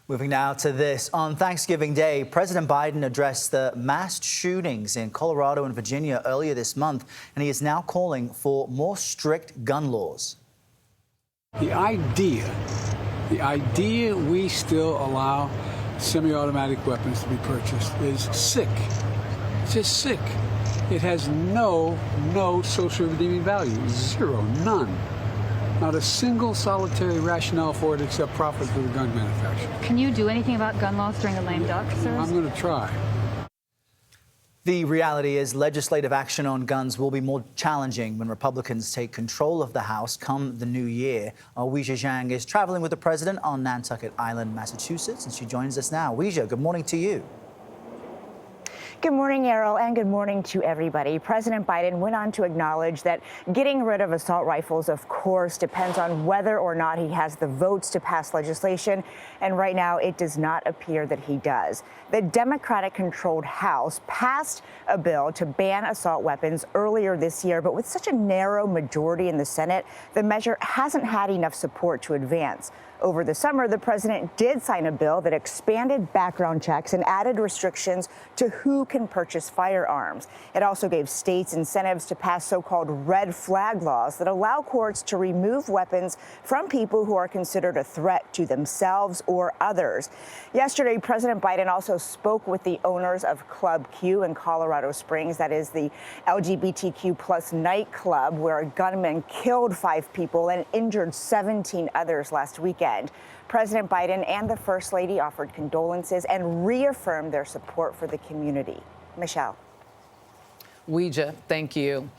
Moving now to this. On Thanksgiving Day, President Biden addressed the mass shootings in Colorado and Virginia earlier this month, and he is now calling for more strict gun laws. The idea we still allow semi-automatic weapons to be purchased is sick. It's just sick. It has no social redeeming value. Zero, none. Not a single solitary rationale for it except profit for the gun manufacturer. Can you do anything about gun laws during the lame duck, sir? I'm going to try. The reality is legislative action on guns will be more challenging when Republicans take control of the House come the new year. Weijia Jiang is traveling with the president on Nantucket Island, Massachusetts, and she joins us now. Weijia, good morning to you. Good morning, Errol, and good morning to everybody. President Biden went on to acknowledge that getting rid of assault rifles, of course, depends on whether or not he has the votes to pass legislation. And right now, it does not appear that he does. The Democratic-controlled House passed a bill to ban assault weapons earlier this year, but with such a narrow majority in the Senate, the measure hasn't had enough support to advance. Over the summer, the president did sign a bill that expanded background checks and added restrictions to who can purchase firearms. It also gave states incentives to pass so-called red flag laws that allow courts to remove weapons from people who are considered a threat to themselves or others. Yesterday, President Biden also spoke with the owners of Club Q in Colorado Springs. That is the LGBTQ plus nightclub where a gunman killed 5 people and injured 17 others last weekend. President Biden and the First Lady offered condolences and reaffirmed their support for the community. Michelle. Weijia, thank you.